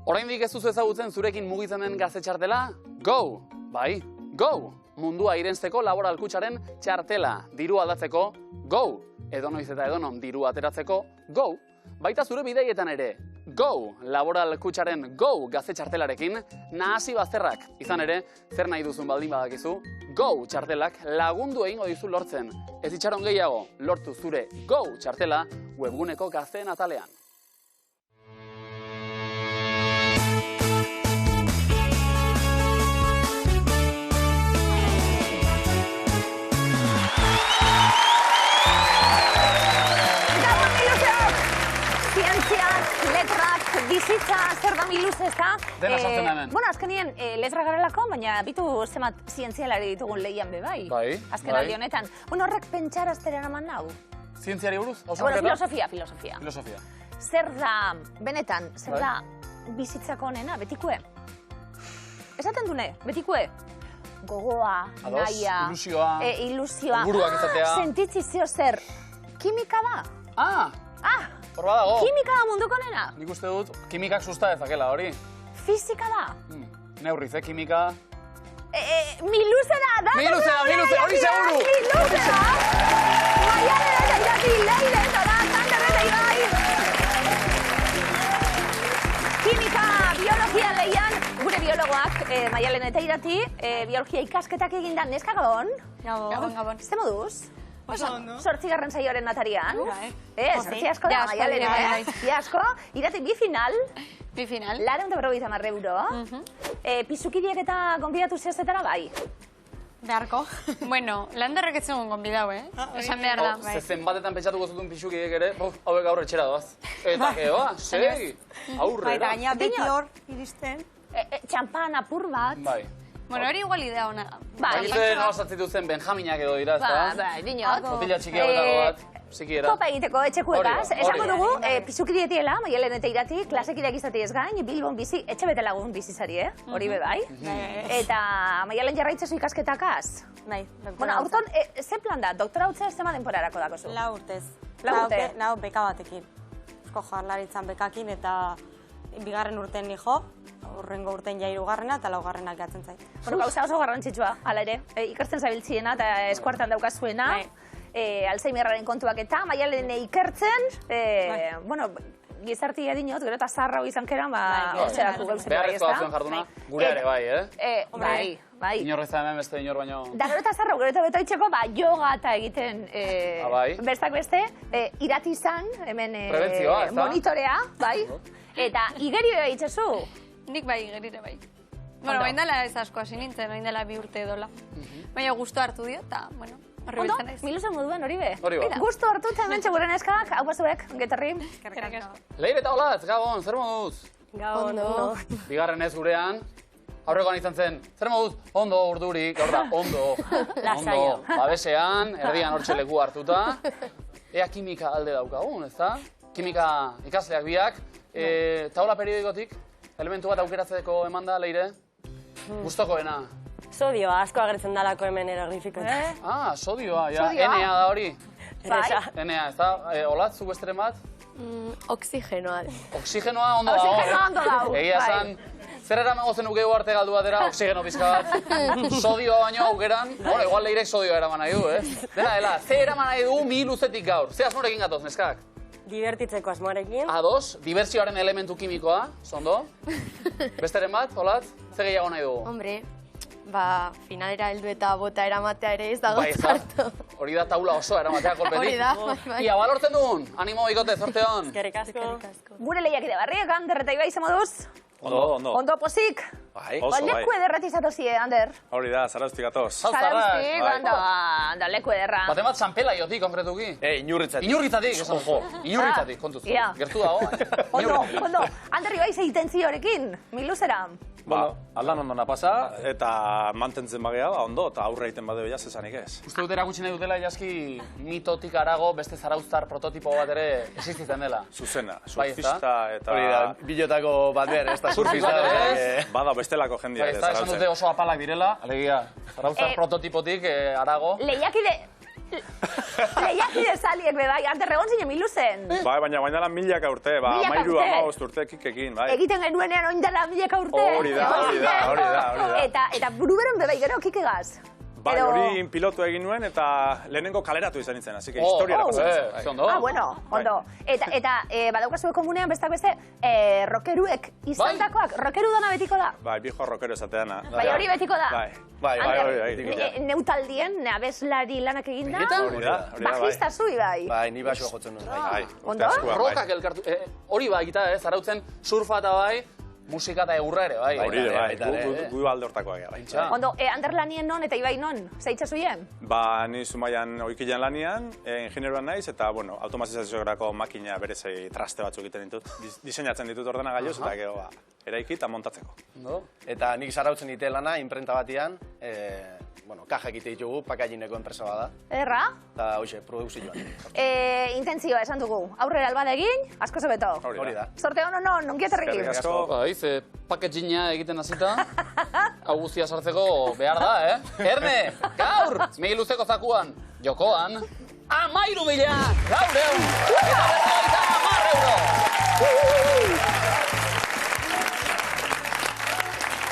Oraindik ez duzu ezagutzen zurekin mugitzen den gazte txartela? Go! Bai, go! Mundua irensteko laboral kutxaren txartela. Diru aldatzeko, go! Edonoiz eta edonon diru ateratzeko, go! Baita zure bideietan ere, go! Laboral kutxaren go gazte txartelarekin nahasi bazterrak. Izan ere, zer nahi duzun baldin badakizu, go txartelak lagundu egingo dizu lortzen. Ez itxaron gehiago, lortu zure go txartela webguneko gazteen atalean. Bizitza, zer da miluz ez da? Dena sartzen hemen. Bueno, azkenien, letra garelako, baina bitu zemat zientzialari ditugun lehian be, bai? Bai. Azken aldi honetan. Bueno, horrek pentsaraztera eraman nau. Zientziari buruz? Bueno, filosofia. Filosofia. Zer da, benetan, zer da bizitzako onena, betikue? Esaten dune, betikue? Gogoa, naia, ilusioa, buruak izatea. Sentitzizio zer, kimika da? Horba dago. Kimika da munduko nena? Nik uste dut, kimikak susta dezakela, hori? Fizika da? Neurriz, kimika... Miluze da! Miluze, hori seguru! Miluze da! Maialen eta irati, leire eta da, kanderreta ibai! Kimika, biologia lehian, gure biologoak, Maialen eta irati, biologia ikasketak egindan, neska gabon? Gabon. Zte moduz? Ondo. 8. saioaren atarian. Zortzi asko da, Maialen, bi asko. Irati, bi final. Bi final. €150 €. Pizukiriek eta gonbidatu zehazetara bai? Beharko. Bueno, landerrek ez zegoen gonbidau, esan behar da. Zezen batetan pentsatuko zutun pixukiek ere, hauek gaur etxera doaz. Eta geoa, segi, aurrera. Baita gaina beti hor iristen. Txampan apur bat. Bai. Bueno, hori igual idea hona. Bakizu nola zatzitu zen Benjaminak edo dira, ezta? Bai, dinot. Botila txiki hauetako bat, zikiera. Topa egiteko etxekuekaz. Hori Esango da. dugu, pizukirietiela, Maialen eta irati, klasekideak izati ez gain, Bilbon bizi, etxe bete lagun bizizari, hori be bai. Eta Maialen jarraitzezu ikasketakaz. Bai, Bueno, aurton, ze plan da? Doktora hutza ez zema denporarako dako zu? 4 urtez. Lau urte? Lau beka batekin. Eusko Jaurlaritzan bekakin eta bigarren urten nijo, urrengo urten ja 3. eta 4. gehatzen zait. Bueno, gauza oso garrantzitsua, hala ere. Ikertzen zabiltziena eta eskuartan daukazuena. Alzheimerraren kontuak eta Maialen ikertzen. Bueno, gizartia dinot, gero eta zaharrau izan keran, hortzerako gauzen bai, ez da? Beharrezkoa zuen jarduna, gure ere bai, Bai. Inorrez da hemen beste inor baino... Da gero eta zaharrau, gero eta betoitzeko, yoga eta egiten bestak beste, irati izan, hemen monitorea, bai? Eta igerio egitzezu? Nik bai, gerire bai. Bueno, bain dela ez asko hasi nintzen, bain dela 2 urte edola. Baina gustu hartu dio, eta, bueno, horri Ondo, biltzen ez. miluzen moduen hori be? Hori ba. Gustu hartu eta hemen txeguren eskak, hau pasuek, getarri. Leire eta olatz, Gabon, zer moduz? Ondo. Bigarren ez gurean, aurrekoan izan zen, zer moduz? Ondo urdurik, gaur da, ondo. Ondo, babesean, erdian hortxe leku hartuta. Ea kimika alde daukagun, ez da? Kimika ikasleak biak. Taula periodikotik, elementu bat aukeratzeko eman da, Leire? Gustokoena. Sodioa, asko agertzen dalako hemen erogrifikoetan. Sodioa, ja. Enea da hori. Erresa. Enea, ez da? Olatz, zu besteren bat? Oxigenoa. Oxigenoa ondo dago. Oxigenoa ondo dago. Egia esan, zer eramango zen ukegu arte galdu batera, oxigeno pizka bat. Sodioa baino aukeran, bueno, igual Leirek sodioa eraman nahi du, Dena dela, ze eraman nahi du mi luzetik gaur? Ze asmorekin gatoz, neskak? Divertitzeko asmoarekin. Ados, diversioaren elementu kimikoa, zondo. Besteren bat, Olatz, ze gehiago nahi dugu? Hombre, finalera heldu eta bota eramatea ere ez dago zartu. Hori da taula oso eramatea kolpetik. Hori da, bai. Ia, balortzen dugun, animo bikote, zorte hon. Eskerrik asko. Gure lehiak ide barriak, Ander eta Ibai zemoduz? Ondo. Ondo pozik? Bai, oso bai. Leku ederrati zatozie, Ander. Hori da, Zarauztik gatoz. Zarauztik, anda, leku ederra. Baten bat San Pelaiotik, konkretuki. Inurritzatik. Inurritzatik, esan jo. Inurritzatik, kontuz. Gertu dago. Ondo. Ander Ibai zeiten ziorekin, miluzera. Bueno, aldan ondona pasa, eta mantentzen bagea, ondo, eta aurre egiten badeo jaz esanik ez. Uste dut erakutsi nahi dutela, jaski mitotik arago beste zarauztar prototipo bat ere existitzen dela. Zuzena, surfista eta... Hori da, bilotako bat behar, ez da surfista. Bada bestelako jendia ere Esan dute oso apalak direla, alegia, zarauztar prototipotik arago. Lehiakide... Lehiakide zaliek be bai, Ander egon zinen miluzen. Bai, baina baina milaka urte, Milaka mairu urte. amabost urte kikekin, bai. Egiten genuenean oin dela milaka urte. Hori da. Eta buruberon be bai gero kikegaz. Bai, hori pilotu egin nuen eta lehenengo kaleratu izan nintzen, así que historiara pasatzen. Bueno, ondo. Eta badaukazue komunean bestak beste, rockeruek izandakoak, rockeru dana betiko da? Bai, bijo rockero esateana. Bai, hori betiko da? Bai. Neutaldien, abeslari lanak eginda? Hori da. Bajista zui bai? Bai, ni basoa jotzen nuen. Bai, Ondo? Rokak elkartu, hori bai gita, zarautzen surfa eta bai, musika eta egurra ere, bai. Hori bai, gu alde hortakoa bai. Ondo, Ander lanien non eta Ibai non? Zeitza zuien? Ba, ni Zumaian oikilan lanian, ingenieroan naiz, eta, bueno, automatizaziorako makina berezei traste batzuk egiten ditut. Diseinatzen ditut ordenagailuz, eta gero, eraiki eta montatzeko. Eta nik zarautzen dite lana, imprenta batian, kaja egite ditugu, pakailineko enpresa bada. Erra? Eta, hoxe, produzioan. Intentzioa esan dugu. Aurrera albada egin, asko zebeto. Hori da. Sorte hono non, ongieterrekin. Eskerrik asko. Bai, ze packaging'a egiten hasita, hau guztia sartzeko behar da, Erne, gaur, megi luzeko zakuan, jokoan, 13.000, gaur egun, eta beste 50 euro.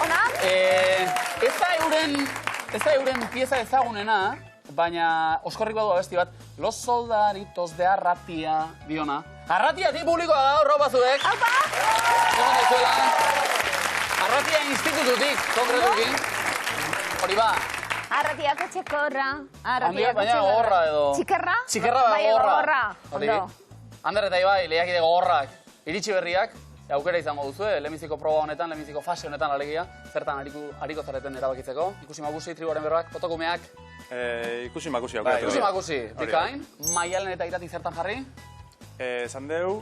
Ona? Ez da euren pieza ezagunena, baina oskorrik badu abesti bat, Los soldaditos de Arratia diona. Arratia ti publikoa da, horro bazuek. Aupa! Egon daizuela. Arratia institututik, konkretuki. Hori ba. Arratiako txekorra, Handia, baina gogorra edo. Txikerra? Txikerra da Bai, gogorra. Hori. Ander eta Ibai, lehiakide gogorrak, iritsi berriak, aukera izango duzu, lehenbiziko proba honetan, lehenbiziko fase honetan alegia, zertan ariko zareten erabakitzeko. Ikusi magusi, tribuaren berbak, fotokumeak. Ikusi makusi aukeratu. Ikusi magusi, bikain. Maialen eta Irati zertan jarri. Esan deu,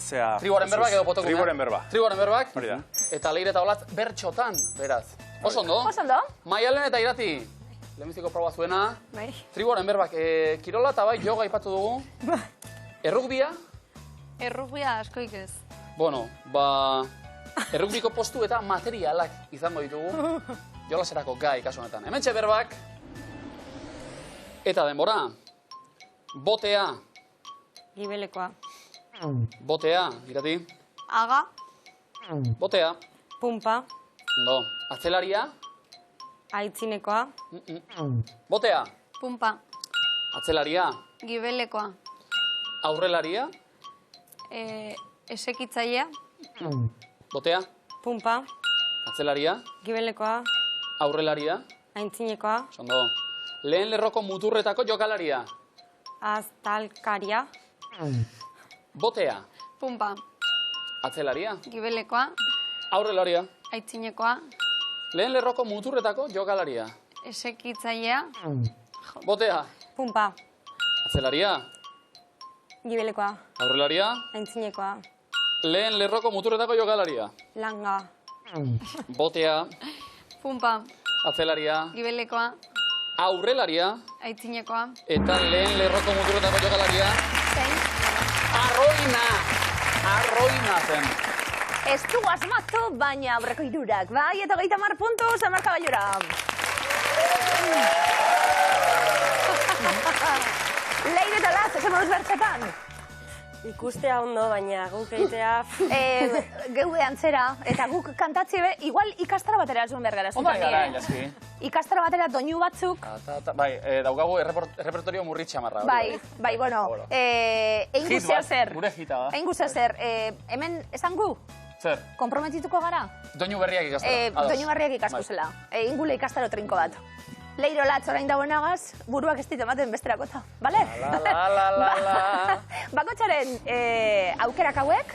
zea... Tribuaren berbak edo fotokumeak. Tribuaren berba. Tribuaren berbak. Hori da. Eta Leire eta Olatz bertxotan, beraz. Oso ondo. Oso ondo? Maialen eta Irati, lehenbiziko proba zuena. Bai. Tribuaren berbak, kirola eta bai yoga aipatu dugu. Errugbia. Errugbia askoik ez. Bueno, errugbiko postu eta materialak izango ditugu. Jolaserako gai, kasu honetan. Hementxe berbak. Eta denbora. Botea. Gibelekoa. Botea, Irati. Aga. Botea. Pumpa. Ondo. Atzelaria. Aitzinekoa. Botea. Pumpa. Atzelaria. Gibelekoa. Aurrelaria. Esekitzailea. Botea. Pumpa. Atzelaria. Gibelekoa. Aurrelaria. Aintzinekoa. Ondo. Lehen lerroko muturretako jokalaria. Aztalkaria. Botea. Pumpa. Atzelaria. Gibelekoa. Aurrelaria. Aitzinekoa. Lehen lerroko muturretako jokalaria. Esekitzailea. Botea. Pumpa. Atzelaria. Gibelekoa. Aurrelaria. Aintzinekoa. Lehen lerroko muturretako jokalaria. Langa. Botea. Pumpa. Atzelaria. Gibelekoa. Aurrelaria. Aitzinekoa. Eta lehen lerroko muturretako jokalaria. Arroina. Arroina zen. Ez du asmatu, baina aurreko irurak, bai? Eta 30 puntuz, Amarka Baiora. Leire eta Olatz, esan moduz bertzetan. Ikustea ondo, baina guk egitea... Geude antzera, eta guk kantatzi be, igual ikastara batera zuen behar gara. Ondo gara, jaski. Ikastara batera doinu batzuk. Bai, daukagu repertorio murritxamarra. Bai, bueno. Egin guztia zer. Gure hita da. Egin guztia zer. Hemen, esan gu? Zer? Komprometituko gara? Doinu berriak ikastara. Doinu berriak ikaskozela. Egin gule ikastaro trinko bat. Leire Olatz orain dagoenagaz, buruak ez ditu ematen besterakota, bale? Bakotxaren aukerak hauek,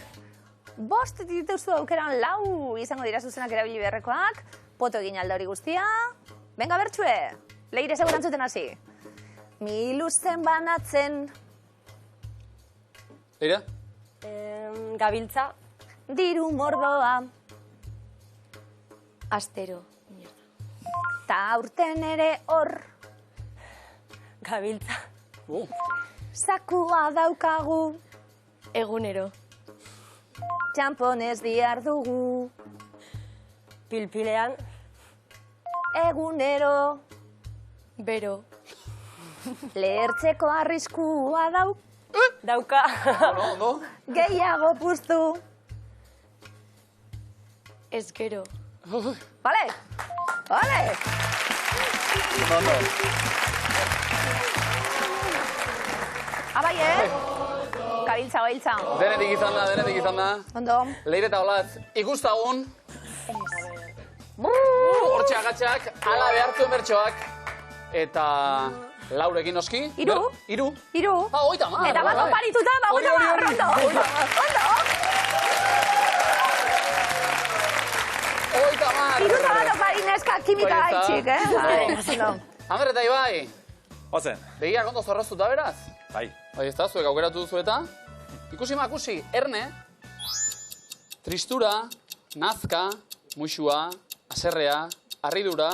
5 dituzu aukeran 4 izango dira zuzenak erabili beharrekoak, poto egin alda hori guztia. Benga bertxue, Leire segurantzuten hasi. Miluzen banatzen. Leire? Gabiltza. Diru mordoa. Astero. Ta aurten ere hor. Gabiltza. Zakua daukagu. Egunero. Txamponez bihar dugu. Pilpilean. Egunero. Bero. Lehertzeko arriskua Dauka. Ondo? gehiago puztu. Ez gero. Vale? Vale? Ondo. Abai, Gabiltza. Denetik izan da. Ondo. Leire eta Olatz, ikustagun. Hortxe agatxak, ala behartuen bertsoak. Eta Laurekin noski. Hiru. Hiru. Oita mar. Eta bat oparituta, ondo. Oita mar. Iruta bat opari neska kimika gaitxik, Ander eta Ibai. Ozen. Begiak ondo zorroztuta beraz? Bai. Bai, ez da, zuek aukeratu duzu eta. Ikusi, erne. Tristura, nazka, muixua, aserrea, harridura,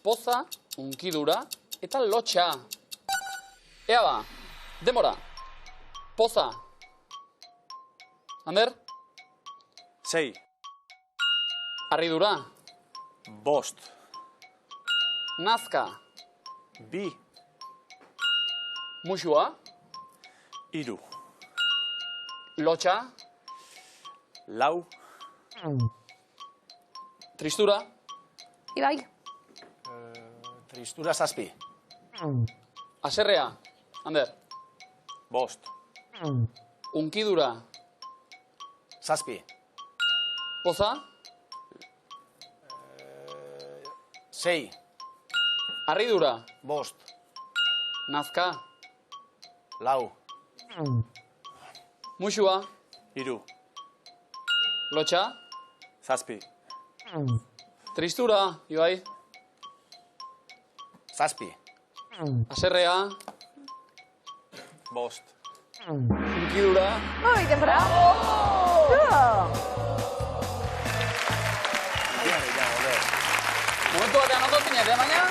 poza, unkidura eta lotxa. Ea ba, demora. Poza. Ander? 6. Harridura. 5. Nazka. 2. Muixua. 3. Lotxa. 4. Tristura. Ibai. Tristura 7. Aserrea. Ander. 5. Unkidura. 7. Poza. 6. Harridura. 5. Nazka. 4. Muixua. 3. Lotxa. 7. Tristura. Ibai. 7. Aserrea. 5. Unkidura. Oi, denbora. Momentu batean ondo zinete, baina?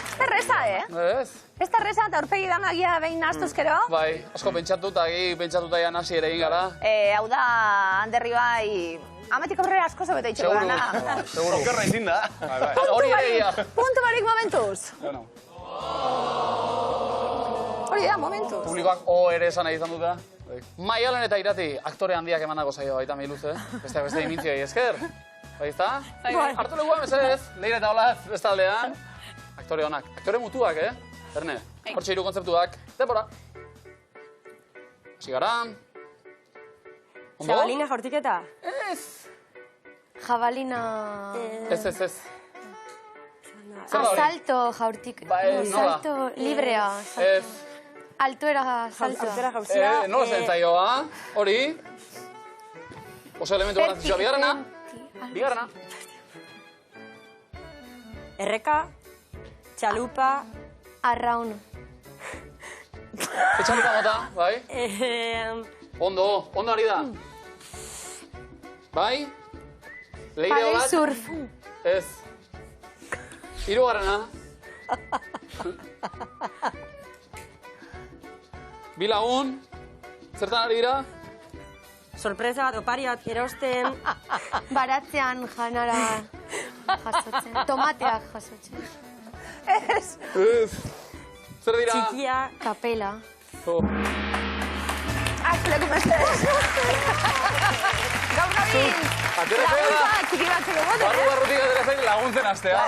Ez erreza, Ez. Ez erreza, eta aurpegi danagia behin nahaztuzkero. Bai, asko pentsatuta ja nasi ere egin gara. Hau da, Anderri bai, ametik aurrera asko zebete itxeko Seguru. dana. Seguro. Okerra izin da. Hori ere egia. Puntu barik momentuz. Bueno, Hori da, momentuz. publikoak ere esan nahi izan dute. Maialen eta Irati, aktore handiak emandako zaio baita miluze. Beste imitzioi esker. Bai, ezta? Hartu legua, mesedez, Leire eta Olatz bestaldean. Aktore honak. Aktore mutuak, Erne, hortxe 3 kontzeptuak. Denbora. Hasi gara. Ondo? Zabalina jaurtiketa? Ez. Jabalina... Ez. Zer da hori? Asalto jaurtik... Bai, nola? Asalto librea. Ez. Altuera saltoa. Altera jauzia. Nola zen zaioa? Hori? Oso elementu garrantzitsua. Bigarrena. Erreka, txalupa, Arraun. Etxalupa mota, bai? Ondo ari da. Bai? Leire Padel Olatz? surf. Ez. 3. Bi lagun. Zertan ari dira? sorpresa bat, opari bat erosten, Baratzean janara jasotzen. Tomateak jasotzen. Ez. Zer dira? txikia, Kapela. Oh. Leku mesedez. Gaur gabil. Laguntza txiki batzuk egoten, Barrutik aterazen laguntzen astea.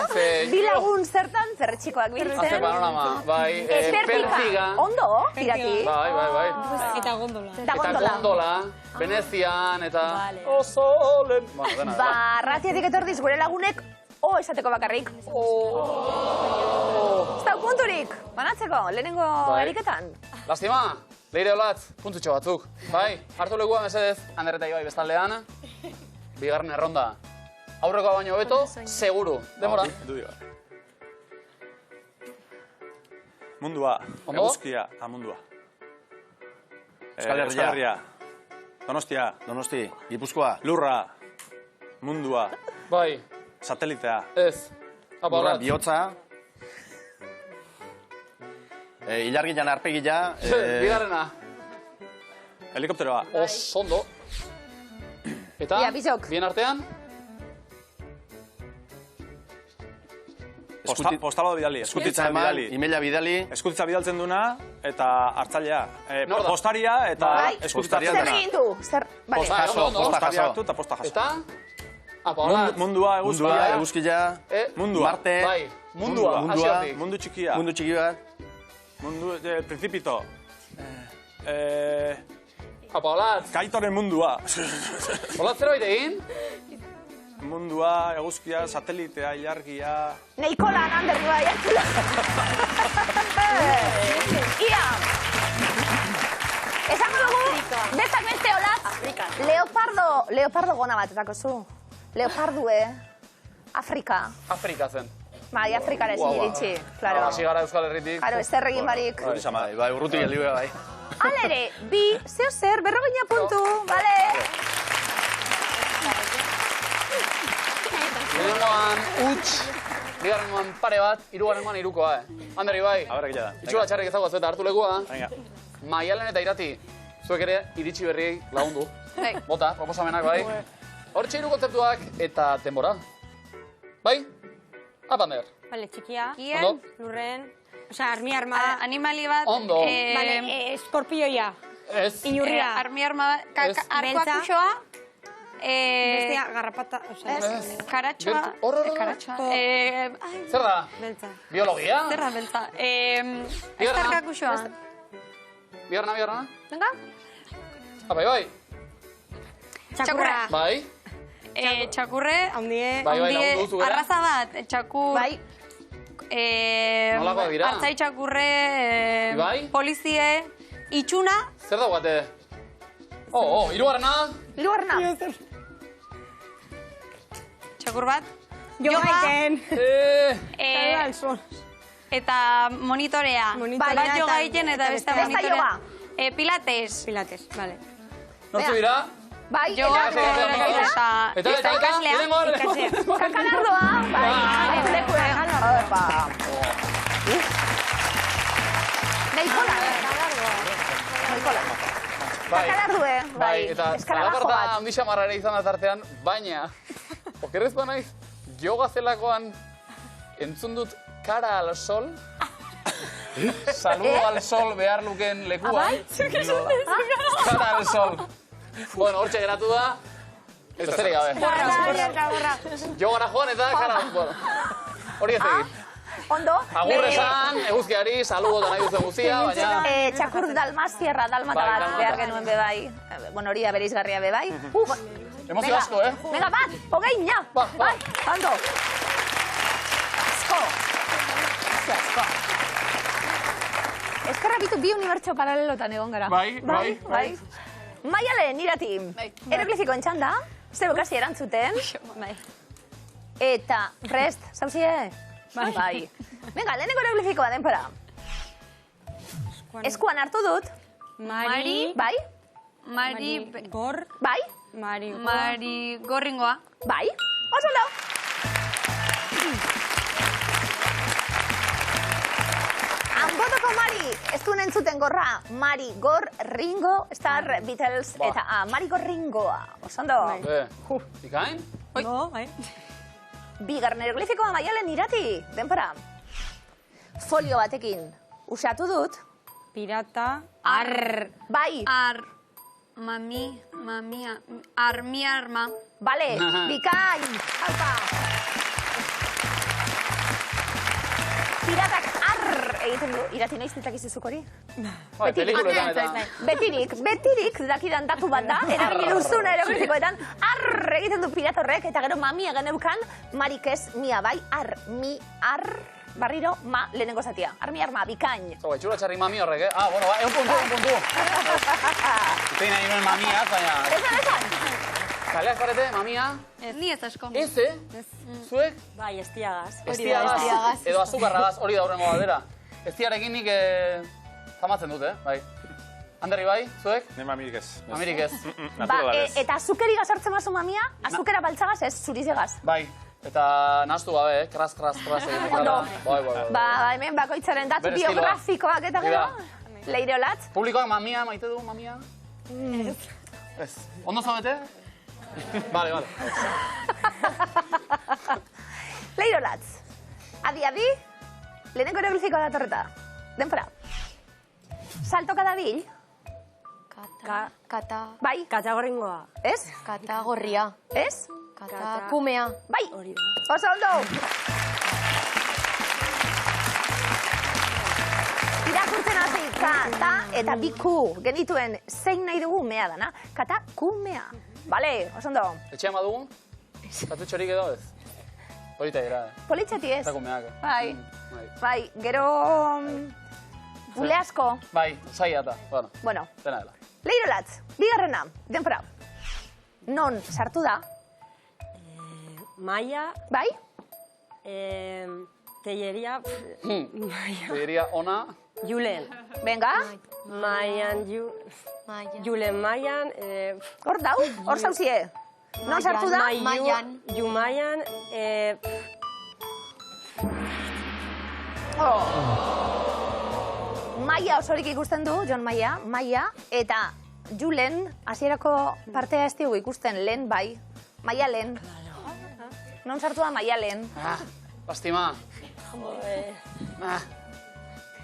Bi lagun zertan zerretxikoak biltzen. Hace panorama, bai. Pertiga. Ondo, Irati. Bai. eta gondola. Eta Eta gondola. gondola, Venezian, eta... Vale. Oso lehen... Bueno, dena. Ba, ratietik etordiz gure lagunek, esateko bakarrik. Ez da punturik, banatzeko, lehenengo Bai. eriketan. Lastima, Leire Olatz, puntutxo batzuk. Bai, hartu lekua mesedez, Ander eta Ibai bestaldean. Bigarren erronda. Aurrekoa baino beto, seguru. Demora. Mundua, Ondo? eguzkia, mundua. Euskal Herria. Donostia, Donosti, Gipuzkoa. lurra, mundua, Bai, satelitea, ez. Apa, Lurra, Olatz. bihotza. Ilargilan arpegila. Bigarrena. helikopteroa, Ondo. Eta, Ia, bizok. bien artean, Postalo bidali. Eskutitza eman, emaila bidali. Eskutitza bidaltzen duna eta hartzailea. Postaria eta eskutitza Zer egin du? Posta jaso. hartu eta posta jaso. Eta? Apaolatz. Mundua, eguzkia. Mundua. Marte. Bai, mundua. Hasiatik. Mundu txikia. Mundu txiki bat. Mundu, principito. Apaolatz. Kaitoren mundua. Olatz zerbait egin? Mundua, eguzkia, satelitea, ilargia... Neikolan, handerri bai, hartzula. Ia! Esango dugu, bestak beste Olatz, leopardo gona bat etako zu. Leopardue, Afrika. Afrika zen. Bai, Afrikara ezin iritsi, klaro. Hasi gara Euskal Herritik. Klaro, ez zerregin barik. Bai, urrutik heldu bai. Alere, bi, zeo zer, berrogeina puntu, bale? Lehenengoan huts, bigarrengoan pare bat, hirugarrengoan hirukoa, Anderri bai. A ber, gila da. Itxura txarrik ezaguaz eta hartu lekua. Venga. Maialen eta Irati, zuek ere iritsi berriei lagundu. Bota, proposamenak bai. Hortxe hiru kontzeptuak eta denbora. Bai? Apander. Bale, txikia, Ondo? lurren, osea, armi armada. Animali bat... Ondo. Bale, eskorpioia. Ez. Inurria. Armi arma bat... Ez. Arkoa Beltza. kuxoa. Bestia, garrapata, osea, Karatxoa. Hor. Karatxoa. Zer da? beltza. Biologia? Zerra beltza. Estarka kuxoa. Bigarrena? Venga? Bai, bai. Txakurra. Bai. Txakurre. Haundie. Bai, lagundu zu gara. Arraza bat. Txakur... Bai. Nolakoak dira? Artzai txakurre... Bai. Polizie. Itxuna. Zer dagoate? Hirugarrena? Hirugarrena. Txakur bat. Jo gaiten. Eta monitorea. Monitorea Bat yoga eta- egiten eta beste Besta monitorea. yoga. Pilates. Pilates, bale. Nortzu dira? Bai, Yoga, Eta ikaslea. lehenengo. Kakalardoa, bai, lekue. Opa. Neikola. Kakalardue, bai. Eta Eskalabajo zalaparta bat. handi xamarra ere izan azartean, baina, okerrez ba naiz, yoga zelakoan entzun dut kara al sol, saludo al sol behar luken lekuan. Kara al sol. Bueno, hortxe geratu da, eta zerik gabe. Yogara joan eta kara, bueno, hori ez egin. Ondo. Agur esan, eguzkiari, saludo da nahi duzen guztia, baina... Txakur dalmazierra, dalmata Bai, bat dalmata. behar genuen be bai. Bueno, hori da bereizgarria be bai. Emozio asko, Venga, bat, hogei, ina. Ba. Bai, ondo. Asko. Asko. Eskerra bitu bi unibertso paralelotan egon gara. Bai. Maialen, Irati. Eroglifikoen txanda, zer bukasi erantzuten. Eta, prest, zauzie? Bai. Venga, lehenengo eroglifikoa denpora. Eskuan hartu dut. Mari. Bai, Mari. Gor. bai, Mari. Mari gorringoa. bai. Oso ondo. Anbotoko Mari, ez duen entzuten gorra. Mari Gor Ringo, Star Beatles eta Mari Gor Ringoa. Oso ondo. Ikain? No, bai. Bigarren eroglifikoa Maialen, Irati, denpora. Folio batekin usatu dut. Pirata. Ar. Bai, Mamia. Armi arma. bale, bikain. Aupa. Piratak egiten du. Irati noiz ditakizu hori? Bai, pelikuletan eta... Betirik dakidan datu bat da, erabili duzuna eroglifikoetan, egiten du pirata horrek, eta gero mamia geneukan, marik ez, mia bai, barriro, lehenengo zatia. Armi arma, bikain. Itxura txarri mami horrek, bueno, egun puntu. Itein nahi nuen mamiaz, baina... Esan. Kaleak parete, mamia? Ni ez asko. Ez, Zuek? Bai, estiagaz. Estiagaz. Edo azukarragaz, hori da hurrengo galdera. Estiarekin nik zamatzen dut, bai. Anderri bai, zuek? Ne mamirik ez. Mamirik ez. Naturala ez. Eta azukeri gazartzen mazu mamia, azukera baltzagaz ez, zurizegaz. Bai. Eta nahastu gabe, kras egiten gara. Bai. Hemen bakoitzaren datu Bere estiloa. biografikoak eta gero. Leire Olatz. Publikoak mamia, maite du mamia? Ez. Ondo zaudete? Vale. Leire Olatz. Adi, lehenengo eroglifikoa datorreta. Denpora. Saltoka dabil. Kata. Bai. Katagorringoa. Ez? Kata gorria. Ez? Kata kumea. Bai. Oso ondo. Irakurtzen hasi, kata eta biku genituen zein nahi dugu mea dana. Kata kumea. Bale, oso ondo. Etxean badugu? Katutxorik edo ez? Polita dira, Politxeti ez? Zakumeak. Bai. Bai, gero... Bule asko. Bai, usaia eta, Bueno. Dena dela. Leirolatz, bigarrena, denpora. Non sartu da? Maia, Bai? Telleria, Diria ona, Julen. Venga, Maian, Maia. Julen Maian, hor dau, hor zauzie. Non sartu da? Maian. Jumaian, Maia osorik ikusten du, Jon Maia, eta Julen, hasierako partea ez dugu ikusten, lehen bai. Maia lehen. Non sartu da Maia lehen. lastima.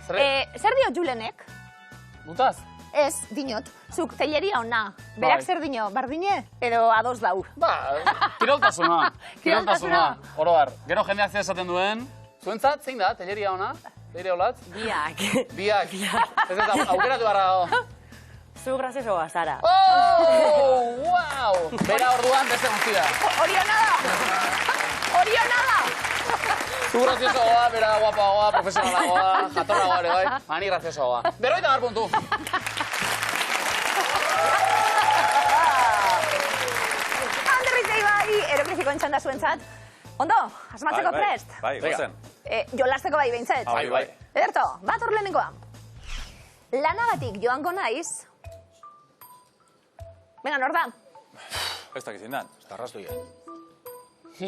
Zer dio Julenek? Gutaz? Ez, dinot. Zuk telleria ona. Berak zer dino, bardine? Edo ados dau. Ba, kiroltasuna. Kiroltasuna. Oroar, gero jendeak zer esaten duen. Zuentzat, zein da, telleria ona? Telleria olatz? Biak. Ez ez, aukeratu barra dago. zu graziosoa zara. Oh, wow! Bera orduan beste guztia. Oriona da! Oriona da! Zu graziosoa, bera guapagoa, profesionalagoa, jatorragoa ere bai. Mani graziosoa. Berroita gar puntu. Anderrizei bai, eroglifikoen txanda zuentzat. Ondo, asmatzeko prest? Bai, gozen. Jolasteko bai behintzet. Bai. Ederto, bat hor lehenengoa. Lanagatik joango naiz. Venga, nor da? Ez dakit zindan. Tarraztuia.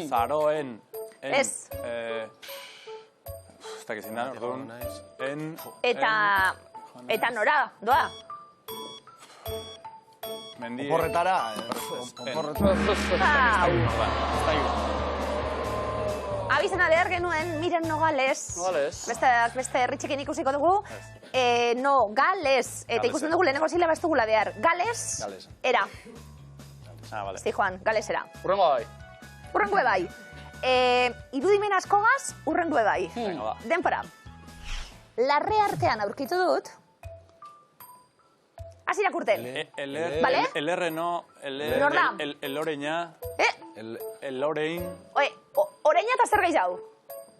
Zaroen. Ez. Ez dakit zindan, orduan. Eta nora, doa. Mendi. Oporretara. Abizena behar genuen Miren Nogales. Nogales. Beste herritxekin ikusiko dugu. Nogales. Eta ikusten dugu lehenengo silaba ez dugula behar. Gales. Era. Vale. Zi Juan, Gales era. Urrengoa bai. Urrengo bai. Irudimen askogaz, urrengo bai. Venga, ba. Denpora. Larre artean aurkitu dut. Haz irakurten. Vale? El R no, Nor da? el oreña, el orein, Oreina eta zer gehiago.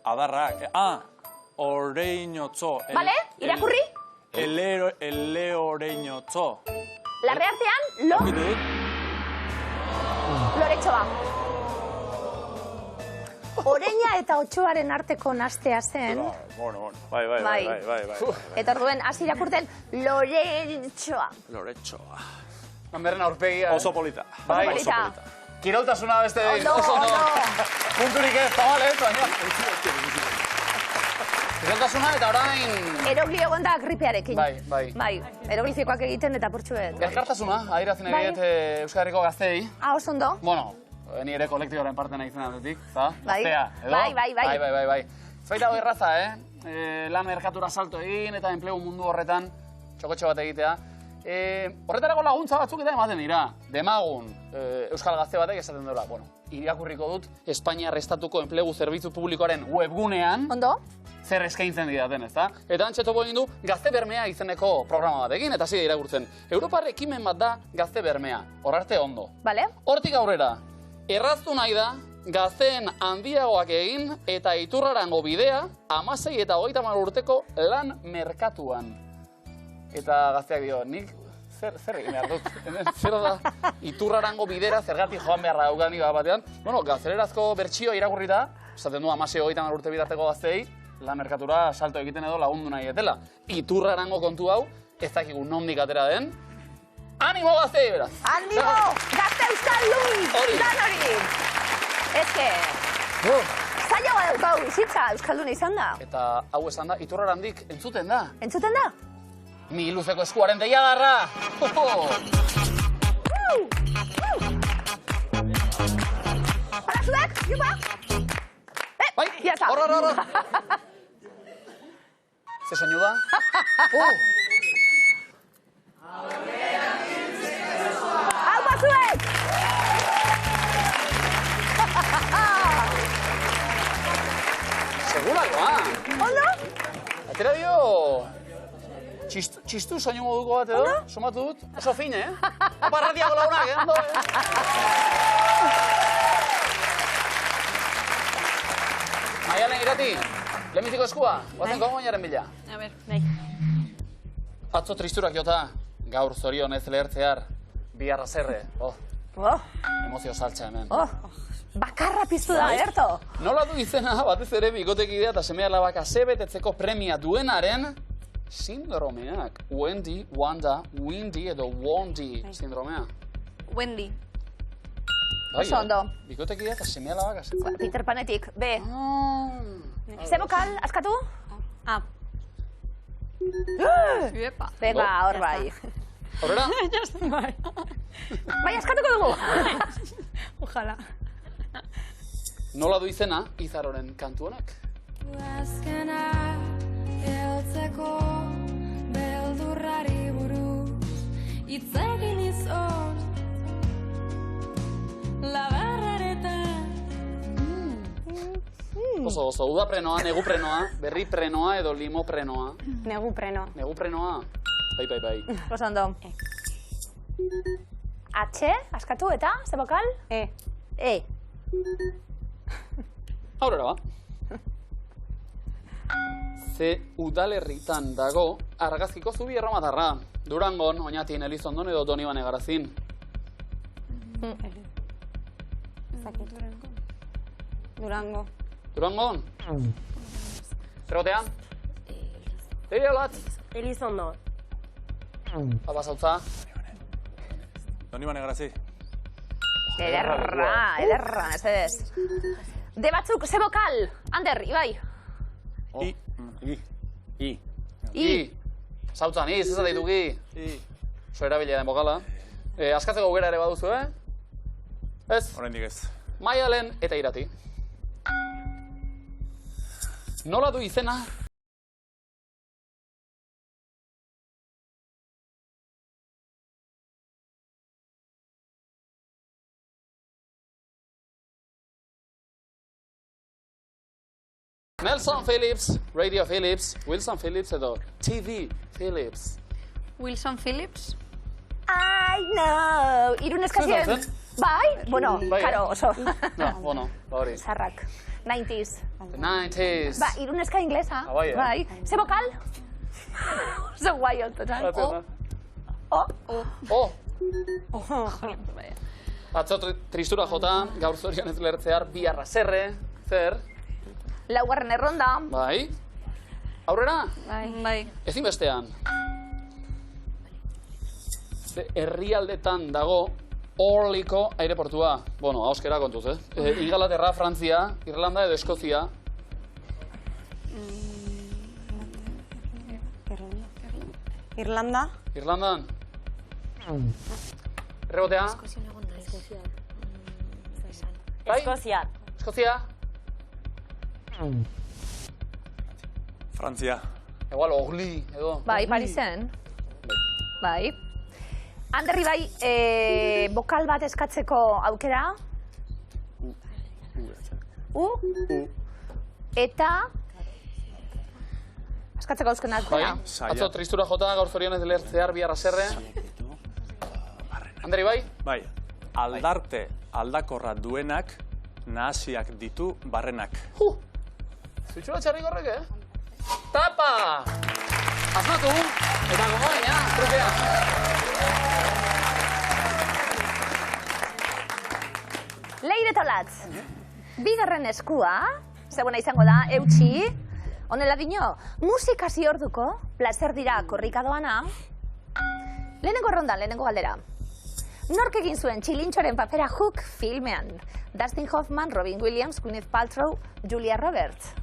adarrak. Oreñotzo. Vale? Irakurri? El oreñotzo. Larre artean, loretxoa. Oreina eta otxoaren arteko nastea zen. Bueno. Bai. Eta orduen, hasi irakurten, loretxoa. Loretxoa. Hanberren aurpegia. Oso polita. Bai, oso polita. Kiroltasuna beste Ondo, oso ondo. Punturik ez, zabal, baina. Kiroltasuna eta orain... Erogli egon da gripearekin. Bai. Eroglifikoak egiten eta portxuet. Elkartasuna, adierazten egiet Euskal Herriko gaztei. Oso ondo. Bueno, ni ere kolektiboaren parte nahi zen aldetik, za? Bai. Gaztea, edo? Bai. Zaita hori erraza, lan merkatura salto egin eta enplegu mundu horretan txokotxo bat egitea. Horretarako laguntza batzuk eta ematen dira. Demagun, Euskal Gazte batek esaten dela. Bueno, irakurriko dut Espainiar Estatuko Enplegu Zerbitzu Publikoaren webgunean Ondo? zer eskaintzen didaten, ezta? Eta antxe topo egin du Gazte Bermea izeneko programa batekin, eta zide irakurtzen. Europar ekimen bat da Gazte Bermea, hor arte ondo. Bale? Hortik aurrera, erraztu nahi da gazteen handiagoak egin eta iturrarango bidea 16 eta 30 urteko lan merkatuan. Eta gazteak dio, nik zer egin behar dut? Zer da iturrarango bidera zergatik joan beharra daukan nik batean? Bueno, gaztelerazko bertsioa irakurrita, esaten du 16 30 urte bitarteko gazteei, lan merkatura salto egiten edo lagundu nahi etela. Iturrarango kontu hau, ez dakigu nondik atera den. Animo gaztei, beraz! Animo! Gazte euskaldun! Dan hori! Ezke... Zailagoa daukau bizitza euskaldun izan da. Eta hau esan da, iturrarandik entzuten da. Entzuten da? Mi luzeko eskuaren deiagarra! Para zuek, jupa! Bai, Ya está. Hor. Ze soinu da? Hau batzuek! Segurakoa. Ondo? Atera dio... Txistu soinu moduko bat edo, sumatu dut. Oso fin, Opa, radiago launak, ondo, Maialen irati, lehenbiziko eskua, guazen kongoinaren bila. A ber. Atzo tristurak jota, gaur zorionez lehertzear, biharra zerre. Emozio saltza hemen. Bakarra piztu da, Berto. Nola du izena batez ere bikotekidea eta seme alabak asebetetzeko premia duenaren sindromeak. Wendy, Wanda, Windy edo Wondi sindromea. Wendy. Oso ondo. Bikotekidea eta seme alabak asebetetzeko. Peter Panetik, B. Ze bokal, askatu? A. Iepa. Venga, hor bai. Horrela? Bai, askatuko dugu. Ojalá. Nola du izena Izaroren kantu honak? Azkena heltzeko beldurrari buruz hitz egin izan labarraretan. Oso, udaprenoa, neguprenoa, berriprenoa edo limoprenoa. Negupreno. Neguprenoa. Bai. Oso ondo. H, askatu eta, ze bokal? E. E. Aurrera ba. Ze udalerritan dago argazkiko zubi erromatarra. Durangon, Oñatin, Elizondon edo Donibane Garazin. Durango. Durangon? Tregotea? Leire olatz? Elizondo. Papa zautza? Donibane Garazi. Ederra, ez ez. De batzuk, ze bokal? Ander, Ibai. I. Zautzan, ez daituk I. Oso erabilia den bokala. Askatzeko aukera ere baduzu, Ez? Oraindik ez. Maialen eta Irati. Nola du izena? Nelson Phillips, Radio Phillips, Wilson Phillips edo TV Phillips. Wilson Phillips. I know. Irunezkazien. Zer zen? Bai? Bueno, Bai. karo, oso. No, bueno, hori. Zarrak. 90s. The 90s. Ba, irunezka inglesa. Bai, Bai. Ze bokal? Oso guai ontotan. Atzo tristura jota, gaur zorionez lertzear, biharra zerre, zer? Laugarren erronda. Bai. Aurrera? Bai. Ezinbestean. Ze herrialdetan dago Orliko aireportua. Bueno, hauskera kontuz, Ingalaterra, Frantzia, Irlanda edo Eskozia. Irlanda. Irlandan? Errebotea? Bai? Eskozia. Eskozia? Frantzia. Igual, Orly, edo. Bai, Parisen. Bai. Anderri bai, bokal bat eskatzeko aukera. U. Eta... Eskatzeko auzken Bai, aukera. atzo tristura jota, gaur zorionez lertzear, biharra zerre. Anderri bai? Bai. Aldarte aldakorra duenak nahasiak ditu barrenak. Zutxura txarrik horrek, Tapa! Asmatu, eta gogoina, trofea. Leire Tolatz, bigarren eskua, zegoena izango da, eutxi, honela dino, musikasi orduko, placer dira korrika doana, lehenengo rondan, lehenengo galdera. Nork egin zuen txilintxoren papera Hook filmean? Dustin Hoffman, Robin Williams, Gwyneth Paltrow, Julia Roberts.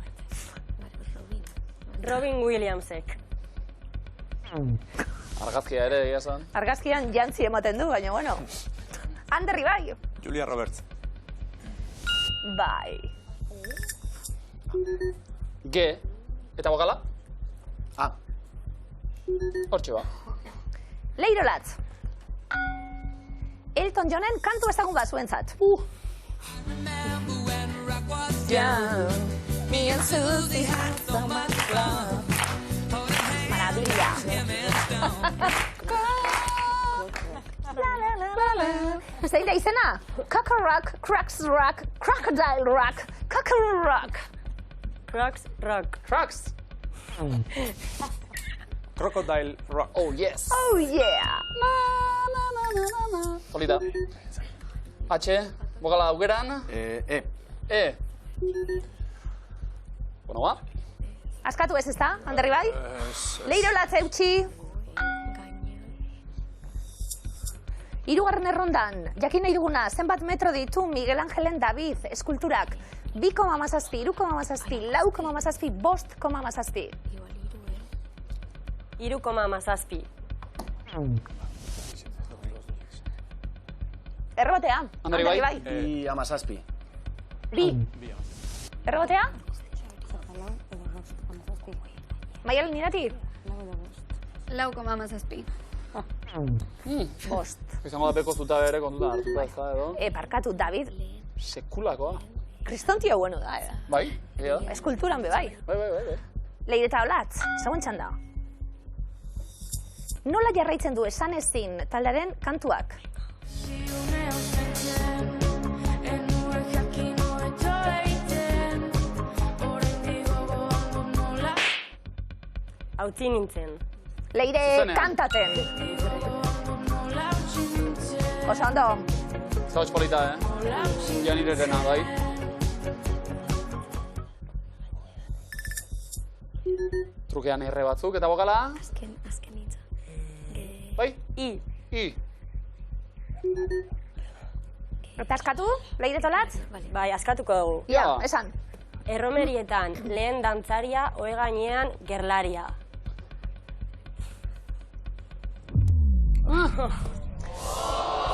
Robin Williamsek. Argazkia ere, egia zan. Argazkian jantzi ematen du, baina bueno. Anderri bai. Julia Roberts. Bai. G. Eta bokala? A. Hortxe ba. Leire Olatz. Elton Johnen kantu ezagun bat zuentzat. Maravilla. Zein da izena? Cock-a-rock, cracks-rock, crocodile-rock, cock-a-rock. Crux Rock. Trucks. Crocodile Rock. Oh, yes. Oh yeah. Polita. H. Bokala augeran. E. E. Bueno, ba. Askatu ez ezta, Anderri bai? Leire Olatz eutxi. Hirugarren errondan, jakin nahi duguna, zenbat metro ditu Miguel Angelen David eskulturak? 2,7, 3,7, 4,7, 5,7. 3,7. Errotea, Anderri bai? Bi amazazpi. Bi. Errotea? Maialen irati? 4,7. Bost. Izango da beko zuta bere kontutan hartuta ez da, edo? Parkatu, David, Sekulakoa. kristontio bueno da, Bai, ea. eskulturan be bai. Bai. Leire eta Olatz, zegoen txanda. Nola jarraitzen du esan ezin taldearen kantuak? Hautzi nintzen. Leire Zuzenean. kantaten. Oso ondo. Zauts polita, Janirerena, bai. Trukean erre batzuk, eta bokala? Azken hitza. Bai? I. I. Eta askatu, Leire eta Olatz? Bai, askatuko dugu. Ja, Ja. esan. Erromerietan lehen dantzaria, ohe gainean gerlaria.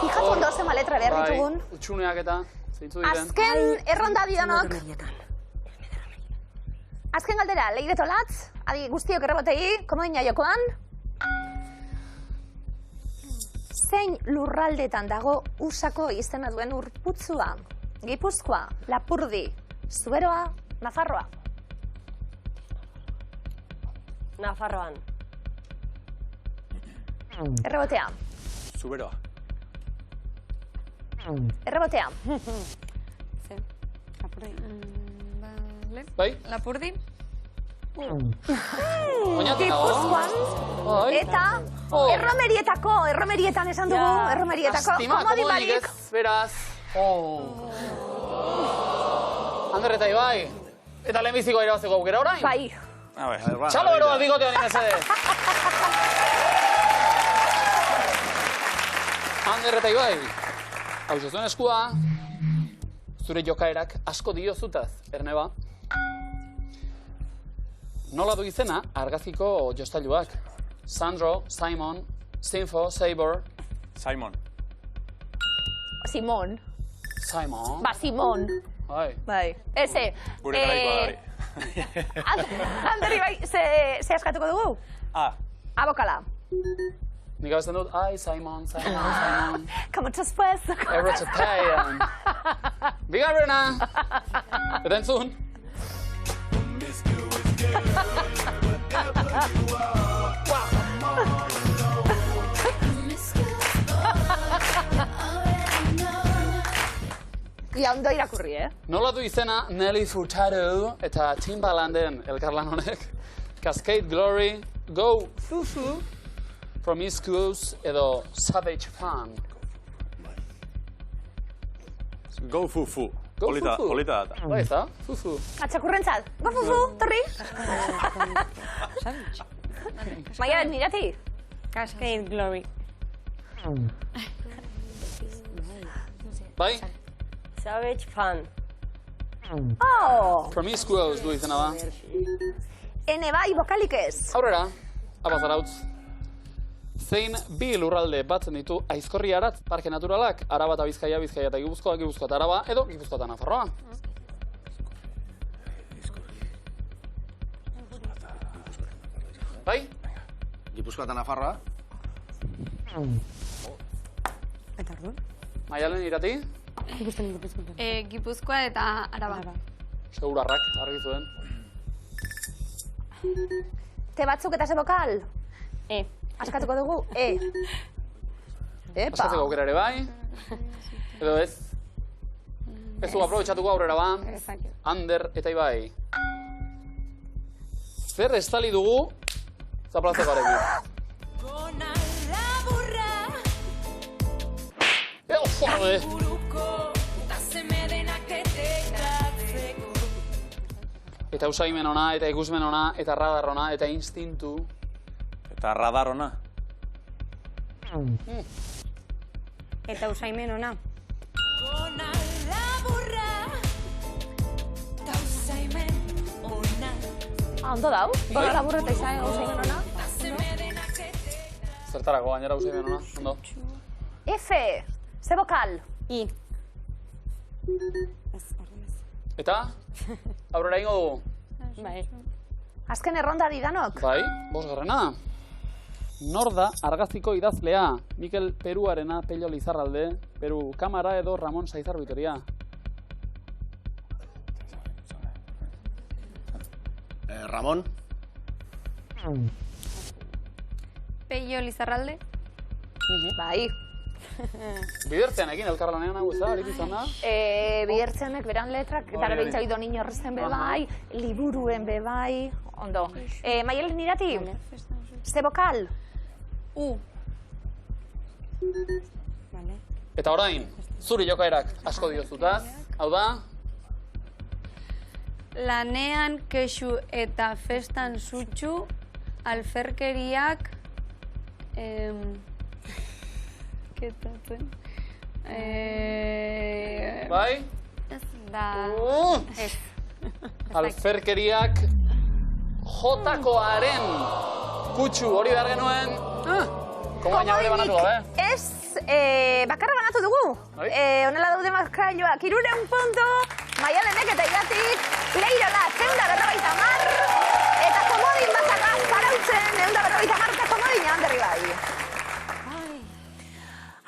Fijatu ondo zema letra behar ditugun. Bai, utxuneak eta zeintzu diren. Azken erronda bidonok. Azken galdera, Leire eta Olatz, adi guztiok errebotei, komodina jokoan. Zein lurraldetan dago Usako izena duen urputzua? Gipuzkoa, Lapurdi, Zuberoa, Nafarroa. Nafarroan. Errebotea. Zuberoa. Errebotea. Vale. Bai? Lapurdi? Oinatik dago. Gipuzkoan, Bai. eta erromerietan esan dugu, erromerietako, Lastima, komodin komodik barik. ez, beraz. Ander eta Ibai. Eta lehenbiziko irabazteko aukera orain? Bai. Txalo eroa bigotean imezede. Ander eta Ibai. Hau zuen eskua. Zure jokaerak asko dio zutaz, Erneba. Nola du izena argaziko jostailuak? Sandro, Simon, Sinfo, Saber. Simon. Simon. Simon. Ba, Simon. Bai. Bai. Eze. Gure garaikoa da hori. Anderi bai, ze askatuko dugu? Abokala. Nik abesten dut, ai, Simon, Simon. Como después. Errotxetean. Bigarrena. Eta entzun. Ia, ondo irakurri, Nola du izena Nelly Furtado eta Timbalanden elkarlan honek? Cascade Glory, Go Fufu, Promiscuous edo Savage Fan. Go Fufu. Go Polita Fufu. data. Bai, ez da? Fufu. Atxakurrentzat. Go fufu, torri. Maialen, nirati. Cascade Glory. Bai? Savage Fan. Oh! Promiscuous du izena da. Ene bai, bokalik ez. Aurrera, abazarautz. Zein bi lurralde batzen ditu Aizkorri Aratz Parke Naturalak, Araba eta Bizkaia, Bizkaia eta Gipuzkoa, Gipuzkoa eta Araba, edo Gipuzkoa eta Nafarroa. Bai? Gipuzkoa eta Nafarroa. Eta orduan? Maialen Irati? Gipuzkoa eta Araba. Segurarrak, argi zuen. Te batzuk eta ze bokal? E. Askatuko dugu, E. Epa. Askatzeko aukera ere bai. Edo ez. Ez du aprobetxatuko aurrera ba. Ander eta Ibai. Zer estali dugu zaplatzeko arekin. Jode! Eta usaimen ona, eta ikusmen ona, eta radar ona, eta instintu. Eta radar ona. Eta usaimen ona. Ondo dau, gona laburra eta usaimen ona. Zertarako gainera usaimen ona, ondo. F, ze bokal? I. Eta? Aurrera ingo dugu? Bai. Azken erronda didanok? Bai, bosgarrena. Nor da argazkiko idazlea? Mikel Peruarena, Pello Lizarralde, Peru Kamara edo Ramon Saizar Vitoria? Ramon. Pello Lizarralde. Bai. Bidertzeanekin elkarlanean hau ez da, aritu izan da? Bidertzeanek beran letrak, eta gero itxai doni horrezten be bai, liburuen be bai, ondo. Maialen Irati, ze bokal? U. Eta orain, zuri jokaerak asko diozutaz, hau da? Lanean kexu eta festan zutxu, alferkeriak... Ketatzen... Bai? Ez da... Ez. Alferkeriak jotakoaren kutsu hori behar genuen. Komaina hori banatu gabe. Ez, bakarra banatu dugu. Honela daude markailoak, 300 puntu, Maialenek eta Iratik, Leirola, 150, eta komodin batzaka zarautzen, 150 eta komodina handerri bai.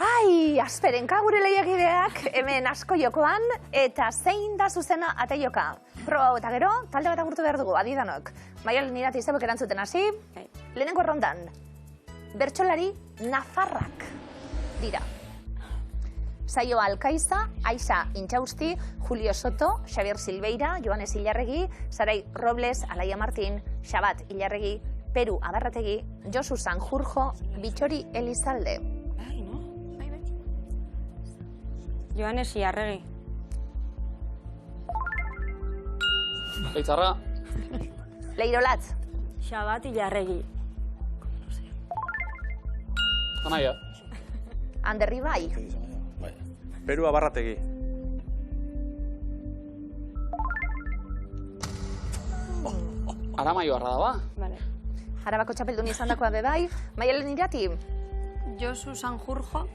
Ai, asperenka gure lehiakideak, hemen asko jokoan, eta zein da zuzena ate joka. Proba hau eta gero, talde bat agurtu behar dugu, adidanok. Maialen Irati izabok erantzuten hasi, lehenengo errondan, bertsolari nafarrak dira. Saio Alkaiza, Aixa Intxausti, Julio Soto, Xavier Silveira, Joanes Ilarregi, Sarai Robles, Alaia Martin, Xabat Ilarregi, Peru Abarrategi, Josu Sanjurjo, Bitxori Elizalde. Joanes Ilarregi. Leitzarra. Leirolatz. Xabat Ilarregi. Anaia. Anderri bai. Peru Abarrategi. Aramaio arra da ba. Vale. Arabako txapeldun izan dakoa be bai. Maialen Irati. Josu Sanjurjo.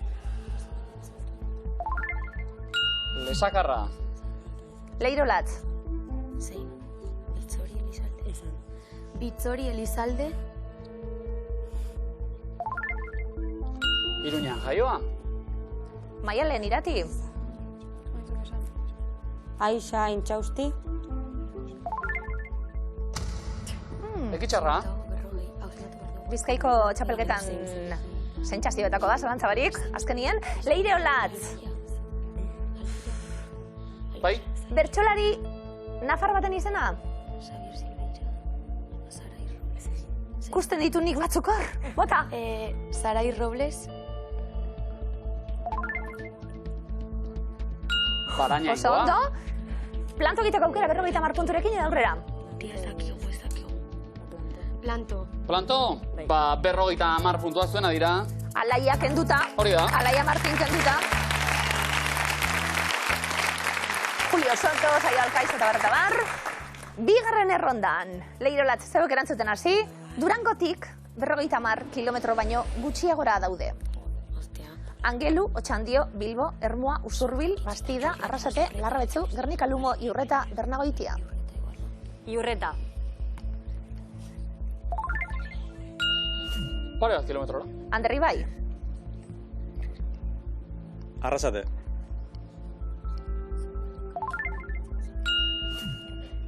Lesakarra. Leirolatz. Zein? Bitzori Elizalde. Bitzori Elizalde. Iruñan jaioa. Maialen Irati. Aixa Intxausti. Ekitxarra. Bizkaiko txapelketan sentsazioetako da, zalantza barik. Azkenien, Leirolatz. Bai? Bertsolari nafar baten izena? Kusten ditu nik batzuk hor, bota? Sarai Robles. Baraina Oso ingoa. ondo. Planto egiteko aukera 50 punturekin edo aurrera. Planto. Planto? Ba, 50 puntua zuena dira. Alaia kenduta. Hori da. Alaia Martin kenduta. Julio Soto, Saio Alkaiz eta barreta bar. Bigarren errondan, Leirolatz zeuek erantzuten hasi, Durangotik 50 kilometro baino gutxiagora daude. Angelu, Otxandio, Bilbo, Ermua, Usurbil, Bastida, Arrasate, Larrabetzu, Gernika, Lumo, Iurreta, Bernagoitia. Iurreta. Pare bat kilometrora. Ander Ibai. Arrasate.